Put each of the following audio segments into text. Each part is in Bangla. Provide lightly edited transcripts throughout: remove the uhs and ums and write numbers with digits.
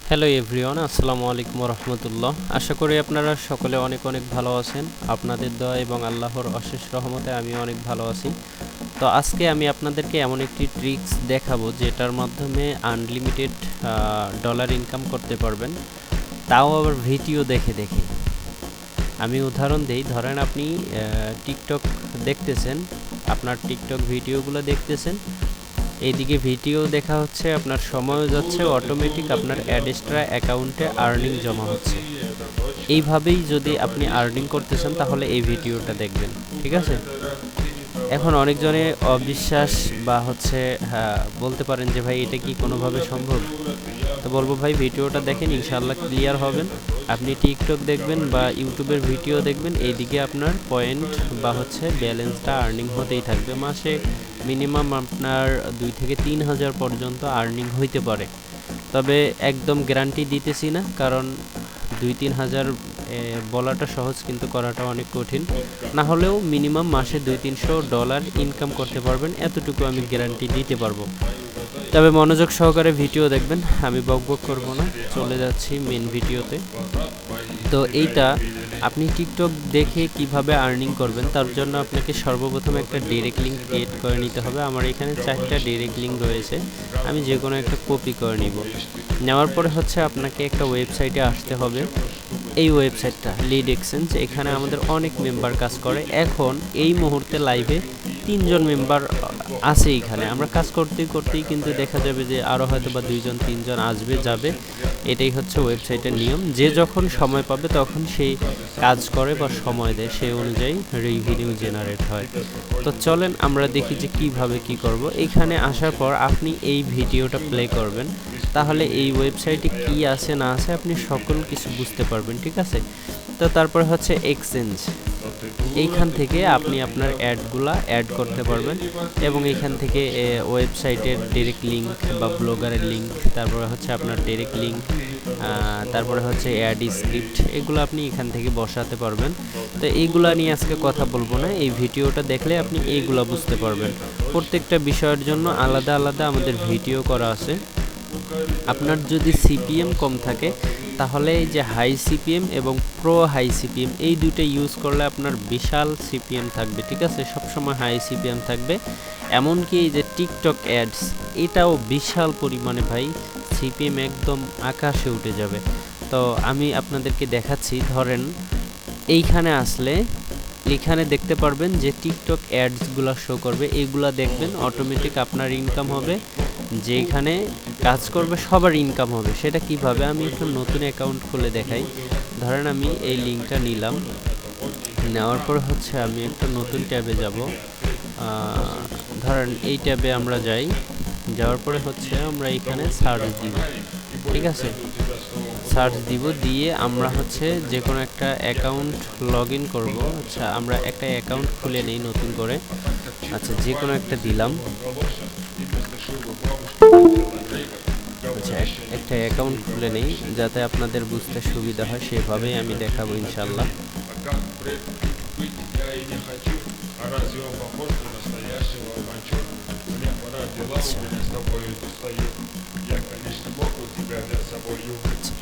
হ্যালো এভরিওয়ান, আসসালামু আলাইকুম রহমতুল্লাহ। আশা করি আপনারা সকলে অনেক অনেক ভালো আছেন। আপনাদের দোয়া এবং আল্লাহর অশেষ রহমতে আমি অনেক ভালো আছি। তো আজকে আমি আপনাদেরকে এমন একটি ট্রিক্স দেখাবো যেটার মাধ্যমে আনলিমিটেড ডলার ইনকাম করতে পারবেন, তাও আবার ভিডিও দেখে দেখে। আমি উদাহরণ দেই, ধরেন আপনি টিকটক দেখতেছেন, আপনার টিকটক ভিডিওগুলো দেখতেছেন, এইদিকে ভিডিও দেখা হচ্ছে, আপনার সময়ও যাচ্ছে, অটোমেটিক আপনার অ্যাডেস্ট্রা অ্যাকাউন্টে আর্নিং জমা হচ্ছে। এইভাবেই যদি আপনি আর্নিং করতেছেন তাহলে এই ভিডিওটা দেখবেন, ঠিক আছে? এখন অনেকজনে অবিশ্বাস বা বলতে পারেন যে ভাই এটা কি কোনোভাবে সম্ভব? তো বলবো ভাই ভিডিওটা দেখেন, ইনশাআল্লাহ ক্লিয়ার হবেন। আপনি টিকটক দেখবেন বা ইউটিউবের ভিডিও দেখবেন, এইদিকে আপনার পয়েন্ট বা ব্যালেন্সটা আর্নিং হতেই থাকবে। মাসে মিনিমাম আপনার 2 থেকে 3 হাজার পর্যন্ত আর্নিং হইতে পারে, তবে একদম গ্যারান্টি দিতেছি না, কারণ 2-3 হাজার বলাটা সহজ কিন্তু করাটা অনেক কঠিন। না হলেও মিনিমাম মাসে $200-300 ইনকাম করতে পারবেন, এতটুকু আমি গ্যারান্টি দিতে পারবো। তবে মনোযোগ সহকারে ভিডিও দেখবেন, আমি বকবক করব না, চলে যাচ্ছি মেন ভিডিওতে। তো এইটা আপনি টিকটক দেখে কিভাবে আর্নিং করবেন, তার জন্য আপনাকে সর্বপ্রথম একটা ডাইরেক্ট লিঙ্ক ক্রিয়েট করে নিতে হবে। আমার এখানে 4টা ডাইরেক্ট লিঙ্ক রয়েছে, আমি যে কোনো একটা কপি করে নিব। নেওয়ার পরে আপনাকে একটা ওয়েবসাইটে আসতে হবে। এই ওয়েবসাইটটা লিড এক্সচেঞ্জ, এখানে আমাদের অনেক মেম্বার কাজ করে। এখন এই মুহূর্তে লাইভে 3জন মেম্বার আছে। এখানে আমরা কাজ করতেই করতেই কিন্তু দেখা যাবে যে আরও হয়তো বা 2-3জন আসবে যাবে। এটাই হচ্ছে ওয়েবসাইটের নিয়ম, যে যখন সময় পাবে তখন সেই কাজ করে বা সময় দেয়, সেই অনুযায়ী রেভিনিউ জেনারেট হয়। তো চলেন আমরা দেখি যে কিভাবে কি করব। এখানে আসার পর আপনি এই ভিডিওটা প্লে করবেন, তাহলে এই ওয়েবসাইটে কি আছে না আছে আপনি সকল কিছু বুঝতে পারবেন, ঠিক আছে? তো তারপরে এক্সচেঞ্জ, এইখান থেকে আপনি আপনার অ্যাডগুলা অ্যাড করতে পারবেন, এবং এইখান থেকে ওয়েবসাইটের ডাইরেক্ট লিঙ্ক বা ব্লগারের লিঙ্ক, তারপরে আপনার ডাইরেক্ট লিঙ্ক, তারপরে অ্যাড স্ক্রিপ্ট, এগুলো আপনি এখান থেকে বসাতে পারবেন। তো এইগুলা নিয়ে আজকে কথা বলবো না, এই ভিডিওটা দেখলে আপনি এইগুলা বুঝতে পারবেন। প্রত্যেকটা বিষয়ের জন্য আলাদা আলাদা আমাদের ভিডিও করা আছে। আপনার যদি সিপিএম কম থাকে তাহলে এই যে হাই সিপিএম এবং প্রো হাই সিপিএম, এই দুটো ইউজ করলে আপনার বিশাল সিপিএম থাকবে, ঠিক আছে? সবসময় হাই সিপিএম থাকবে। এমনকি এই যে টিকটক অ্যাডস, এটাও বিশাল পরিমাণে ভাই সিপিএম একদম আকাশে উঠে যাবে। তো আমি আপনাদেরকে দেখাচ্ছি, ধরেন এইখানে আসলে এখানে দেখতে পারবেন যে টিকটক অ্যাডসগুলো শো করবে, এইগুলা দেখবেন, অটোমেটিক আপনার ইনকাম হবে। যেখানে কাজ করবে সবার ইনকাম হবে। সেটা কিভাবে, আমি একটা নতুন অ্যাকাউন্ট খুলে দেখাই। ধরেন আমি এই লিঙ্কটা নিলাম, নেওয়ার পর আমি একটা নতুন ট্যাবে যাব। ধরেন এই ট্যাবে আমরা যাই, যাওয়ার পরে আমরা এখানে সার্চ দিব, ঠিক আছে? সার্চ দিব, দিয়ে আমরা যে কোনো একটা অ্যাকাউন্ট লগ ইন করবো। আচ্ছা, আমরা একটা অ্যাকাউন্ট খুলে নেই নতুন করে। আচ্ছা, যে কোনো একটা দিলাম। আচ্ছা, একটা অ্যাকাউন্ট খুলে নেই যাতে আপনাদের বুঝতে সুবিধা হয়, সেভাবেই আমি দেখাবো ইনশাল্লাহ।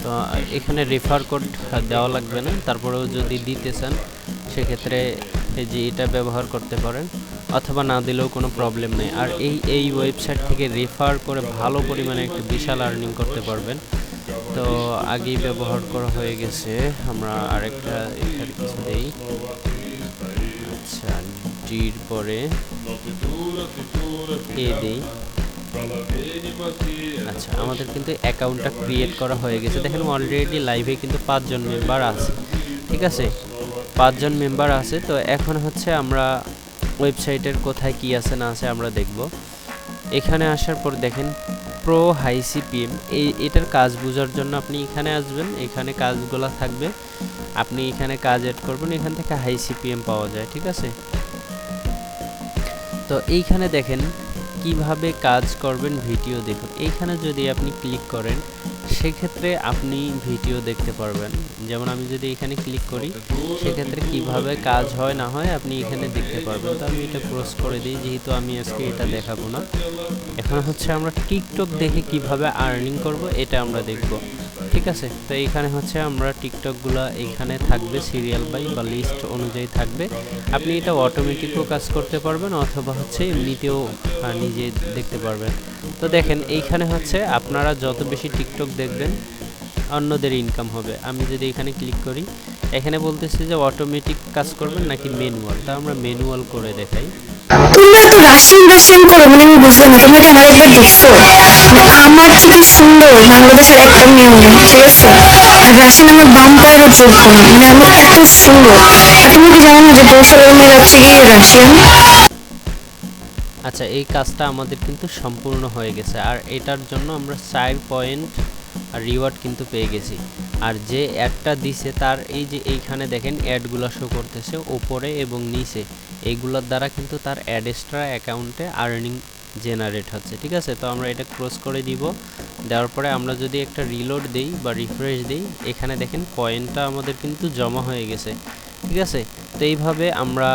তো এখানে রেফার কোড দেওয়া লাগবে না, তারপরেও যদি দিতে চান সেক্ষেত্রে এই যে এটা ব্যবহার করতে পারেন, অথবা না দিলেও কোনো প্রবলেম নেই। আর এই ওয়েবসাইট থেকে রেফার করে ভালো পরিমাণে একটা বিশাল আর্নিং করতে পারবেন। তো আগেই ব্যবহার করা হয়ে গেছে, আমরা আরেকটা এখানে কিছু দেই। আচ্ছা, ডির পরে এ দেই। আচ্ছা, আমাদের কিন্তু অ্যাকাউন্টটা ক্রিয়েট করা হয়ে গেছে। দেখেন অলরেডি লাইভে কিন্তু 5জন মেম্বার আছে, ঠিক আছে? 5জন মেম্বার আছে। তো এখন আমরা ওয়েবসাইটের কোথায় কি আছে না আছে আমরা দেখব। এখানে আসার পর দেখেন প্রো হাই সিপিএম, এটার কাজ বোঝার জন্য আপনি এখানে আসবেন, এখানে কাজগুলো থাকবে, আপনি এখানে কাজ এড করবেন, এখান থেকে হাই সিপিএম পাওয়া যায়, ঠিক আছে? তো এইখানে দেখেন কিভাবে কাজ করবেন, ভিডিও দেখুন। এইখানে যদি আপনি ক্লিক করেন সেক্ষেত্রে আপনি ভিডিও দেখতে পারবেন। যেমন আমি যদি এখানে ক্লিক করি সেক্ষেত্রে কিভাবে কাজ হয় না হয় আপনি এখানে দেখতে পারবেন। তো আমি এটা ক্রস করে দিই, যেহেতু আমি আজকে এটা দেখাবো না। এখন আমরা টিকটক দেখে কিভাবে আর্নিং করব এটা আমরা দেখব। ঠিক আছে। তো এইখানে হচ্ছে আমরা টিকটকগুলো এইখানে থাকবে সিরিয়াল বাই বা লিস্ট অনুযায়ী থাকবে। আপনি এটা অটোমেটিকও কাজ করতে পারবেন অথবা হচ্ছে এমনিতেও নিজে দেখতে পারবেন। তো দেখেন এইখানে হচ্ছে আপনারা যত বেশি টিকটক দেখবেন অন্যদের ইনকাম হবে। আমি যদি এখানে ক্লিক করি, এখানে বলতেছে যে অটোমেটিক কাজ করবেন নাকি ম্যানুয়াল। তা আমরা ম্যানুয়াল করে দেখাই। তোমরা তো রাশিয়ান রাশিয়ান করো, মানে আমি বুঝলাম না, তোমরা কি আমার একবার দেখছো? আমার থেকে সুন্দর বাংলাদেশের একটা মেয়ে নেই, ঠিক আছে? আর রাশিয়ান আমার বাম্পারও যোগ্য না, মানে আমি এত সুন্দর। আর তুমি কি জানো না যে পৌষালের মেয়ে হচ্ছে কি রাশিয়ান? আচ্ছা, এই কাজটা আমাদের কিন্তু সম্পূর্ণ হয়ে গেছে, আর এটার জন্য আমরা 4 পয়েন্ট রিওয়ার্ড কিন্তু পেয়ে গেছি। আর যে অ্যাডটা দিছে তার এই যে এইখানে দেখেন অ্যাডগুলো শো করতেছে ওপরে এবং নিচে, এইগুলোর দ্বারা কিন্তু তার অ্যাডেস্ট্রা অ্যাকাউন্টে আর্নিং জেনারেট হচ্ছে, ঠিক আছে। তো আমরা এটা ক্রস করে দিব। দেওয়ার পরে আমরা যদি একটা রিলোড দিই বা রিফ্রেশ দিই, এখানে দেখেন পয়েন্টটা আমাদের কিন্তু জমা হয়ে গেছে, ঠিক আছে। তো এইভাবে আমরা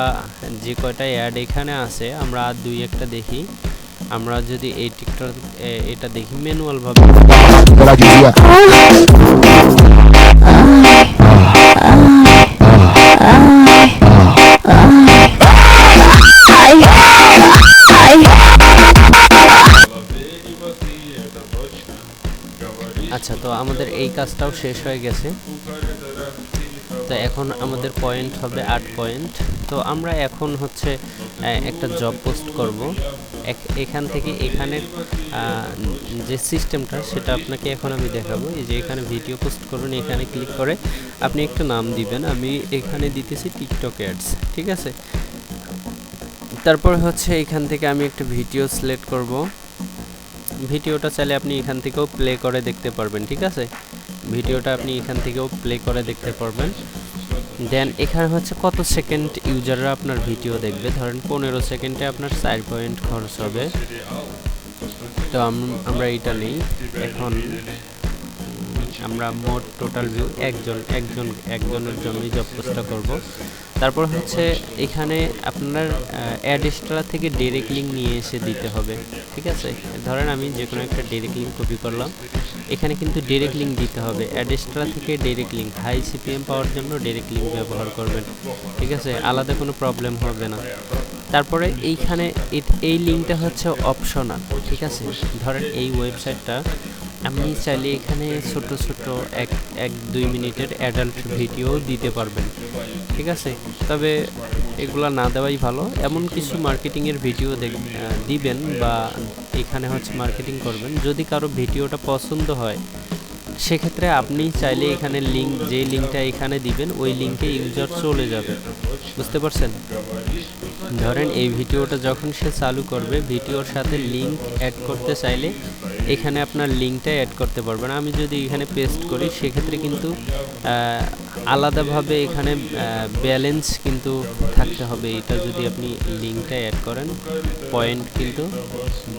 যে কয়টা অ্যাড এখানে আছে আমরা আর দুই একটা দেখি। আমরা যদি এই টিকটক এটা দেখি ম্যানুয়ালভাবে, আচ্ছা। তো আমাদের এই কাজটাও শেষ হয়ে গেছে। তো এখন আমাদের পয়েন্ট হবে 8 পয়েন্ট। তো আমরা এখন হচ্ছে একটা জব পোস্ট করব। এখান থেকে এখানের যে সিস্টেমটা সেটা আপনাকে এখন আমি দেখাবো। এই যে এখানে ভিডিও পোস্ট করবেন, এখানে ক্লিক করে আপনি একটা নাম দিবেন। আমি এখানে দিতেছি টিকটক অ্যাডস, ঠিক আছে। তারপর হচ্ছে এখান থেকে আমি একটা ভিডিও সিলেক্ট করব। ভিডিওটা চাইলে আপনি এখান থেকেও প্লে করে দেখতে পারবেন, ঠিক আছে। ভিডিওটা আপনি এখান থেকেও প্লে করে দেখতে পারবেন। দেন এখানে হচ্ছে কত সেকেন্ড ইউজাররা আপনার ভিডিও দেখবে। ধরেন 15 সেকেন্ডে আপনার 4 পয়েন্ট খরচ হবে। তো আমরা এইটা নেই। এখন আমরা মোট টোটাল ভিউ একজনের জন্যই জব পোস্টটা করব। তারপর হচ্ছে এখানে আপনার অ্যাডেস্ট্রা থেকে ডাইরেক্ট লিঙ্ক নিয়ে এসে দিতে হবে, ঠিক আছে। ধরেন আমি যে কোনো একটা ডাইরেক্ট লিঙ্ক কপি করলাম, এখানে কিন্তু ডাইরেক্ট লিঙ্ক দিতে হবে। অ্যাডেস্ট্রা থেকে ডাইরেক্ট লিঙ্ক, হাই সিপিএম পাওয়ার জন্য ডাইরেক্ট লিঙ্ক ব্যবহার করবেন, ঠিক আছে। আলাদা কোনো প্রবলেম হবে না। তারপরে এইখানে এই লিঙ্কটা হচ্ছে অপশনাল, ঠিক আছে। ধরেন এই ওয়েবসাইটটা আপনি চাইলে এখানে ছোট ছোট 1-2 মিনিটের অ্যাডাল্ট ভিডিও দিতে পারবেন, ঠিক আছে। তবে এগুলা না দেওয়াই ভালো। এমন কিছু মার্কেটিংয়ের ভিডিও দিবেন বা এখানে হচ্ছে মার্কেটিং করবেন। যদি কারো ভিডিওটা পছন্দ হয় সেক্ষেত্রে আপনি চাইলে এখানে লিঙ্ক, যে লিঙ্কটা এখানে দিবেন ওই লিঙ্কে ইউজার চলে যাবে, বুঝতে পারছেন। ধরেন এই ভিডিওটা যখন সে চালু করবে, ভিডিওর সাথে লিঙ্ক অ্যাড করতে চাইলে এখানে আপনার লিঙ্কটা অ্যাড করতে পারবেন। আমি যদি এখানে পেস্ট করি সেক্ষেত্রে কিন্তু আলাদাভাবে এখানে ব্যালেন্স কিন্তু থাকতে হবে। এটা যদি আপনি লিঙ্কটা অ্যাড করেন পয়েন্ট কিন্তু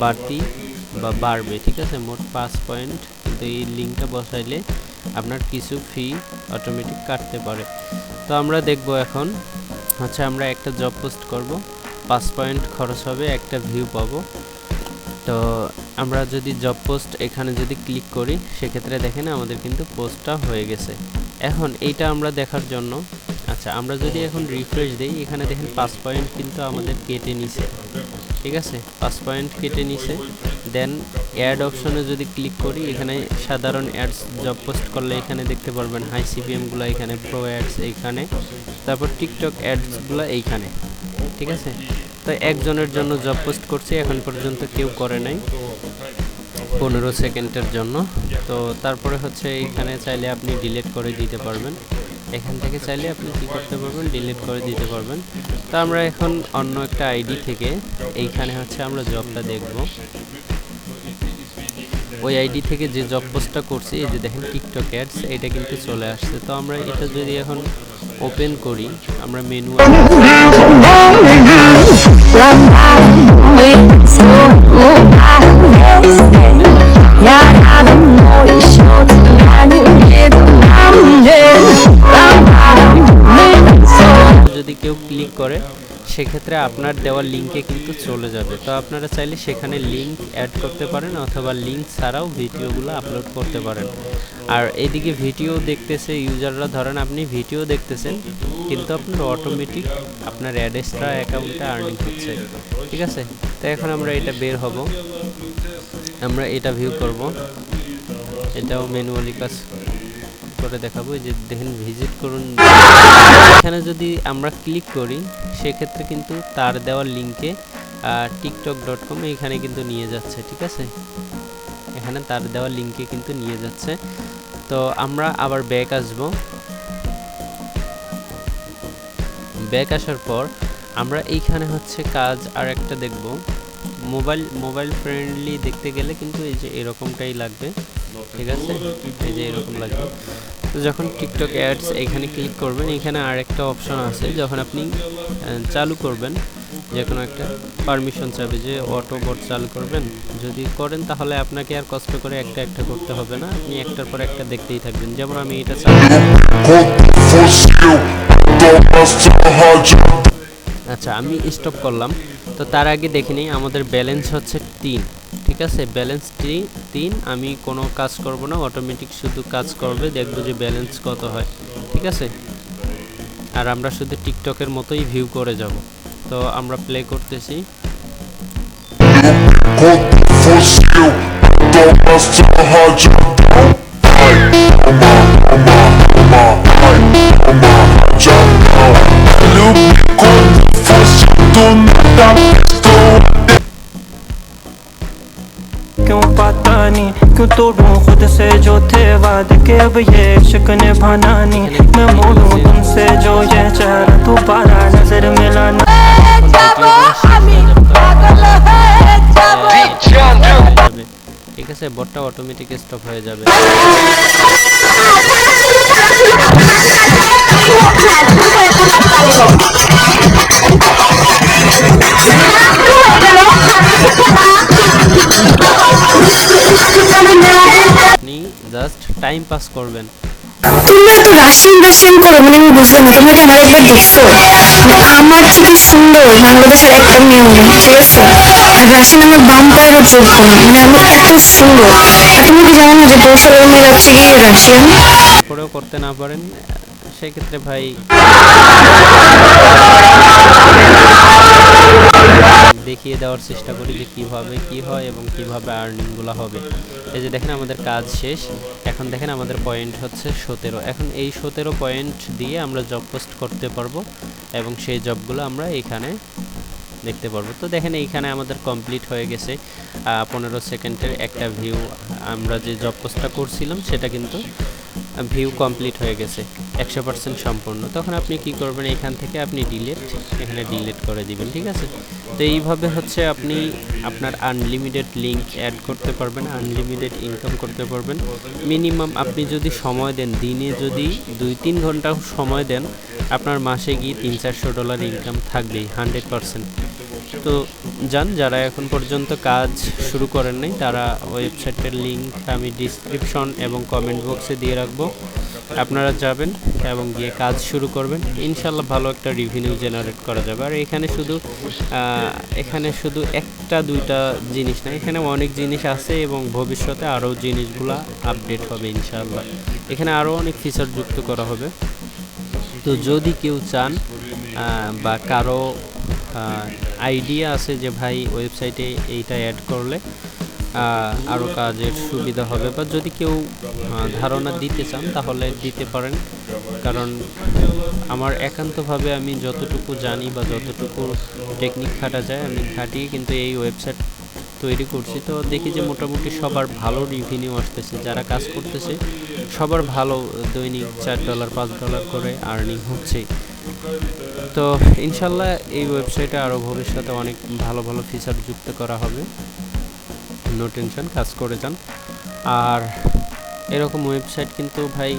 বাড়তি বা বাড়বে, ঠিক আছে। মোট 5 পয়েন্ট, কিন্তু এই লিঙ্কটা বসাইলে আপনার কিছু ফি অটোমেটিক কাটতে পারে। তো আমরা দেখব এখন হচ্ছে আমরা একটা জব পোস্ট করব, 5 পয়েন্ট খরচ হবে, একটা ভিউ পাবো। তো আমরা যদি জব পোস্ট এখানে যদি ক্লিক করি সেক্ষেত্রে দেখেন আমাদের কিন্তু পোস্টটা হয়ে গেছে। এখন এইটা আমরা দেখার জন্য, আচ্ছা আমরা যদি এখন রিফ্রেশ দিই, এখানে দেখেন 5 পয়েন্ট কিন্তু আমাদের কেটে নিছে, ঠিক আছে। 5 পয়েন্ট কেটে নিছে। দেন অ্যাড অপশনে যদি ক্লিক করি, এখানে সাধারণ অ্যাডস জব পোস্ট করলে এখানে দেখতে পারবেন হাই সিপিএমগুলো এখানে, প্রো অ্যাডস এইখানে, তারপর টিকটক অ্যাডসগুলো এইখানে, ঠিক আছে। তো একজনের জন্য জব পোস্ট করছি, এখন পর্যন্ত কেউ করে নাই, 15 সেকেন্ডের জন্য। তো তারপরে হচ্ছে এইখানে চাইলে আপনি ডিলিট করে দিতে পারবেন। এখান থেকে চাইলে আপনি কী করতে পারবেন, ডিলিট করে দিতে পারবেন। তো আমরা এখন অন্য একটা আইডি থেকে এইখানে হচ্ছে আমরা জবটা দেখব। ওই আইডি থেকে যে জব পোস্টটা করছি, এই যে দেখেন টিকটক অ্যাডস, এটা কিন্তু চলে আসছে। তো আমরা এটা যদি এখন ওপেন করি, আমরা মেনু যদি কেউ ক্লিক করে সেক্ষেত্রে আপনার দেওয়া লিঙ্কে কিন্তু চলে যাবে। তো আপনারা চাইলে সেখানে লিঙ্ক অ্যাড করতে পারেন অথবা লিঙ্ক ছাড়াও ভিডিওগুলো আপলোড করতে পারেন। আর এদিকে ভিডিও দেখতেছে ইউজাররা, ধরেন আপনি ভিডিও দেখতেছেন কিন্তু আপনার অটোমেটিক আপনার অ্যাডেস্ট্রা অ্যাকাউন্টে আর্নিং হচ্ছে, ঠিক আছে। তো এখন আমরা এটা বের হব, আমরা এটা ভিউ করব, এটাও ম্যানুয়ালি কাজ করে দেখাবো। এই যে দেখেন ভিজিট করুন, এখানে যদি আমরা ক্লিক করি সেক্ষেত্রে কিন্তু তার দেওয়ার লিঙ্কে tiktok.com এখানে কিন্তু নিয়ে যাচ্ছে, ঠিক আছে। এখানে তার দেওয়ার লিঙ্কে কিন্তু নিয়ে যাচ্ছে। তো আমরা আবার ব্যাক আসব, ব্যাক আসার পর আমরা এইখানে হচ্ছে কাজ আর একটা দেখব। মোবাইল ফ্রেন্ডলি দেখতে গেলে কিন্তু এই যে এরকমটাই লাগবে, ঠিক আছে, এই যে এরকম লাগবে। তো যখন টিকটক অ্যাডস এখানে ক্লিক করবেন, এখানে আর একটা অপশন আছে, যখন আপনি চালু করবেন যে কোনো একটা পারমিশন চাবে যে অটো বোট চালু করবেন, যদি করেন তাহলে আপনাকে আর কষ্ট করে একটা একটা করতে হবে না, আপনি একটার পর একটা দেখতেই থাকবেন। যেমন আমি এটা চালু, আচ্ছা আমি স্টপ করলাম। তো তার আগে দেখে নিই আমাদের ব্যালেন্স হচ্ছে 3, ঠিক আছে, ব্যালেন্স 3। আমি কোনো কাজ করব না, অটোমেটিক শুধু কাজ করবে, দেখব যে ব্যালেন্স কত হয়, ঠিক আছে। আর আমরা শুধু টিকটকের মতোই ভিউ করে যাব। তো আমরা প্লে করতেছি, क्यों पता नहीं क्यों तोड़ूं खुद से जो थे वादे के, अब ये इश्क निभाना नहीं, मैं मोड़ूं तुमसे जो ये चेहरा दोबारा नजर मिलाना। ঠিক আছে, বটটা অটোমেটিক স্টপ হয়ে যাবে। আপনি জাস্ট টাইম পাস করবেন। তোমরা তো রাশিয়ান করো, মানে আমি বুঝলাম না, তোমরা কি আমার একবার দেখছো? মানে আমার থেকে সুন্দর বাংলাদেশের একটা মেয়ে নেই, ঠিক আছে। আর রাশিয়ান আমার বাম পায়েরও যোগ্য না, মানে আমি এত সুন্দর। আর তুমি কি জানো না যে 10 মেয়ে হচ্ছে কি রাশিয়ান? করেও করতে না পারেন সেক্ষেত্রে ভাই দেখিয়ে দেওয়ার চেষ্টা করি যে কিভাবে কি হয় এবং কিভাবে আর্নিংগুলো হবে। এই যে দেখেন আমাদের কাজ শেষ, এখন দেখেন আমাদের পয়েন্ট হচ্ছে 17। এখন এই 17 পয়েন্ট দিয়ে আমরা জব পোস্ট করতে পারবো এবং সেই জবগুলো আমরা এখানে দেখতে পারবো। তো দেখেন এইখানে আমাদের কমপ্লিট হয়ে গেছে 15 সেকেন্ডের একটা ভিউ। আমরা যে জব পোস্টটা করছিলাম সেটা কিন্তু ভিউ কমপ্লিট হয়ে গেছে, 100% সম্পূর্ণ। তখন আপনি কি করবেন, এখান থেকে আপনি এখানে ডিলিট করে দিবেন, ঠিক আছে। তো এইভাবে হচ্ছে আপনি আপনার আনলিমিটেড লিঙ্ক অ্যাড করতে পারবেন, আনলিমিটেড ইনকাম করতে পারবেন। মিনিমাম আপনি যদি সময় দেন, দিনে যদি 2-3 ঘন্টাও সময় দেন, আপনার মাসে গিয়ে $300-400 ইনকাম থাকবেই 100%। তো যারা এখন পর্যন্ত কাজ শুরু করেন নাই তারা ওয়েবসাইটের লিঙ্ক আমি ডিসক্রিপশন এবং কমেন্ট বক্সে দিয়ে রাখবো, আপনারা যাবেন এবং গিয়ে কাজ শুরু করবেন, ইনশাল্লাহ ভালো একটা রেভিনিউ জেনারেট করা যাবে। আর এখানে শুধু একটা দুইটা জিনিস না, এখানে অনেক জিনিস আছে এবং ভবিষ্যতে আরও জিনিসগুলো আপডেট হবে ইনশাল্লাহ। এখানে আরও অনেক ফিচার যুক্ত করা হবে। তো যদি কেউ চান বা কারো আইডিয়া আছে যে ভাই ওয়েবসাইটে এইটা অ্যাড করলে আরও কাজের সুবিধা হবে, বা যদি কেউ ধারণা দিতে চান তাহলে দিতে পারেন। কারণ আমার একান্তভাবে আমি যতটুকু জানি বা যতটুকু টেকনিক খাটা যায় আমি খাটিয়ে কিন্তু এই ওয়েবসাইট তৈরি করছি। তো দেখি যে মোটামুটি সবার ভালো রেভিনিউ আসতেছে, যারা কাজ করতেছে সবার ভালো দৈনিক $4-5 করে আর্নিং হচ্ছে। তো ইনশাল্লাহ এই ওয়েবসাইটে আরও ভবিষ্যতে অনেক ভালো ভালো ফিচার যুক্ত করা হবে, নো টেনশন, কাজ করে যান। আর এরকম ওয়েবসাইট কিন্তু ভাই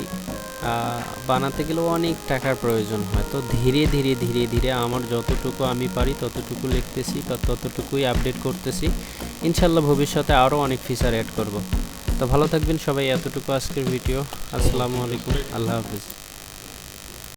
বানাতে গেলেও অনেক টাকার প্রয়োজন হয়। তো ধীরে ধীরে ধীরে ধীরে আমার যতটুকু আমি পারি ততটুকু লিখতেছি, ততটুকুই আপডেট করতেছি। ইনশাল্লাহ ভবিষ্যতে আরও অনেক ফিচার অ্যাড করব। তো ভালো থাকবেন সবাই, এতটুকু আজকের ভিডিও। আসসালামু আলাইকুম, আল্লাহ হাফিজ।